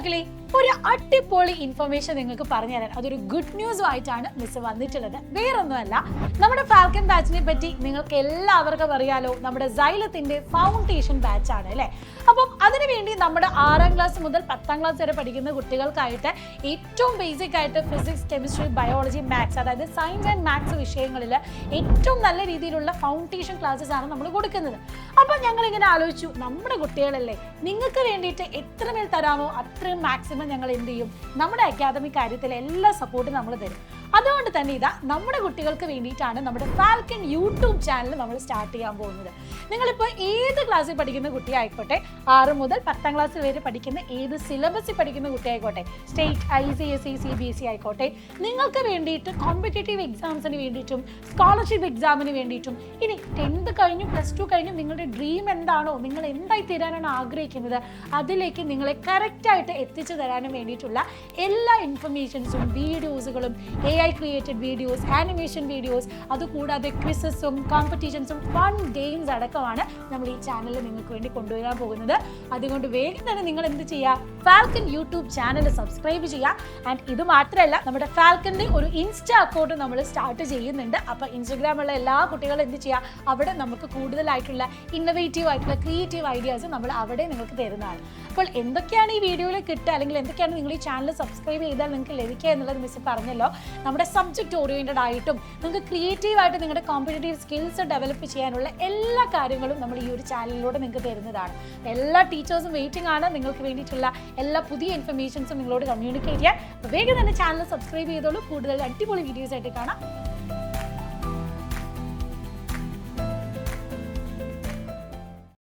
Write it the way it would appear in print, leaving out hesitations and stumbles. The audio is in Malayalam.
മക്കളെ, ഒരു അടിപൊളി ഇൻഫർമേഷൻ നിങ്ങൾക്ക് പറഞ്ഞു തരാൻ അതൊരു ഗുഡ് ന്യൂസുമായിട്ടാണ് മിസ് വന്നിട്ടുള്ളത്. വേറൊന്നുമല്ല, നമ്മുടെ ഫാൽക്കൺ ബാച്ചിനെ പറ്റി നിങ്ങൾക്ക് എല്ലാവർക്കും അറിയാലോ. നമ്മുടെ XYLEത്തിന്റെ ഫൗണ്ടേഷൻ ബാച്ച് ആണ് അല്ലേ. അപ്പം അതിനുവേണ്ടി നമ്മുടെ 6ാം ക്ലാസ് മുതൽ 10ാം ക്ലാസ് വരെ പഠിക്കുന്ന കുട്ടികൾക്കായിട്ട് ഏറ്റവും ബേസിക് ആയിട്ട് ഫിസിക്സ്, കെമിസ്ട്രി, ബയോളജി, മാത്സ്, അതായത് സയൻസ് ആൻഡ് മാത്സ് വിഷയങ്ങളിൽ ഏറ്റവും നല്ല രീതിയിലുള്ള ഫൗണ്ടേഷൻ ക്ലാസ്സസ് ആണ് നമ്മൾ കൊടുക്കുന്നത്. അപ്പം ഞങ്ങളിങ്ങനെ ആലോചിച്ചു, നമ്മുടെ കുട്ടികളല്ലേ, നിങ്ങൾക്ക് വേണ്ടിയിട്ട് എത്രമേൽ തരാമോ അത്രയും മാക്സിമം ഞങ്ങൾ എന്ത് ചെയ്യും, നമ്മുടെ അക്കാദമിക് കാര്യത്തിൽ എല്ലാ സപ്പോർട്ടും നമ്മൾ തരും. അതുകൊണ്ട് തന്നെ ഇതാ നമ്മുടെ കുട്ടികൾക്ക് വേണ്ടിയിട്ടാണ് നമ്മുടെ ഫാൽക്കൺ യൂട്യൂബ് ചാനൽ നമ്മൾ സ്റ്റാർട്ട് ചെയ്യാൻ പോകുന്നത്. നിങ്ങളിപ്പോൾ ഏത് ക്ലാസ്സിൽ പഠിക്കുന്ന കുട്ടിയായിക്കോട്ടെ, 6 മുതൽ 10ാം ക്ലാസ് വരെ പഠിക്കുന്ന ഏത് സിലബസിൽ പഠിക്കുന്ന കുട്ടിയായിക്കോട്ടെ, സ്റ്റേറ്റ്, ICSE, CBSE ആയിക്കോട്ടെ, നിങ്ങൾക്ക് വേണ്ടിയിട്ട് കോമ്പറ്റേറ്റീവ് എക്സാംസിന് വേണ്ടിയിട്ടും സ്കോളർഷിപ്പ് എക്സാമിന് വേണ്ടിയിട്ടും, ഇനി 10th കഴിഞ്ഞു +2 കഴിഞ്ഞു നിങ്ങളുടെ ഡ്രീം എന്താണോ, നിങ്ങൾ എന്തായി തീരാനാണ് ആഗ്രഹിക്കുന്നത്, അതിലേക്ക് നിങ്ങളെ കറക്റ്റായിട്ട് എത്തിച്ചു തരാനും വേണ്ടിയിട്ടുള്ള എല്ലാ ഇൻഫർമേഷൻസും വീഡിയോസുകളും, AI created videos, animation videos, അതുകൂടാതെ ക്വിസസും കോമ്പറ്റീഷൻസും ഫൺ ഗെയിംസ് അടക്കമാണ് നമ്മൾ ഈ ചാനലിൽ നിങ്ങൾക്ക് വേണ്ടി കൊണ്ടുവരാൻ പോകുന്നത്. അതുകൊണ്ട് വേഗം തന്നെ നിങ്ങൾ എന്ത് ചെയ്യുക, ഫാൽക്കൺ യൂട്യൂബ് ചാനൽ സബ്സ്ക്രൈബ് ചെയ്യുക. ആൻഡ് ഇത് മാത്രമല്ല, നമ്മുടെ ഫാൽക്കണിൻ്റെ ഒരു ഇൻസ്റ്റാ അക്കൗണ്ട് നമ്മൾ സ്റ്റാർട്ട് ചെയ്യുന്നുണ്ട്. അപ്പോൾ ഇൻസ്റ്റഗ്രാമുള്ള എല്ലാ കുട്ടികളും എന്ത് ചെയ്യുക, അവിടെ നമുക്ക് കൂടുതലായിട്ടുള്ള ഇന്നോവേറ്റീവ് ആയിട്ടുള്ള ക്രിയേറ്റീവ് ഐഡിയാസ് നമ്മൾ അവിടെ നിങ്ങൾക്ക് തരുന്നതാണ്. അപ്പോൾ എന്തൊക്കെയാണ് ഈ വീഡിയോയിൽ കിട്ടുക, അല്ലെങ്കിൽ എന്തൊക്കെയാണ് നിങ്ങൾ ഈ ചാനൽ സബ്സ്ക്രൈബ് ചെയ്താൽ നിങ്ങൾക്ക് ലഭിക്കുക എന്നുള്ളത് മിസ് പറഞ്ഞല്ലോ. നമ്മുടെ സബ്ജക്റ്റ് ഓറിയൻറ്റഡ് ആയിട്ടും നിങ്ങൾക്ക് ക്രിയേറ്റീവായിട്ട് നിങ്ങളുടെ കോമ്പറ്റേറ്റീവ് സ്കിൽസ് ഡെവലപ്പ് ചെയ്യാനുള്ള എല്ലാ കാര്യങ്ങളും നമ്മൾ ഈ ഒരു ചാനലിലൂടെ നിങ്ങൾക്ക് തരുന്നതാണ്. എല്ലാ ടീച്ചേഴ്സും വെയിറ്റിംഗ് ആണ് നിങ്ങൾക്ക് വേണ്ടിയിട്ടുള്ള എല്ലാ പുതിയ ഇൻഫർമേഷൻസും നിങ്ങളോട് കമ്മ്യൂണിക്കേറ്റ് ചെയ്യാൻ. അപ്പോൾ വേഗം തന്നെ ചാനൽ സബ്സ്ക്രൈബ് ചെയ്തോളൂ. കൂടുതൽ അടിപൊളി വീഡിയോസ് ആയിട്ട് കാണാം.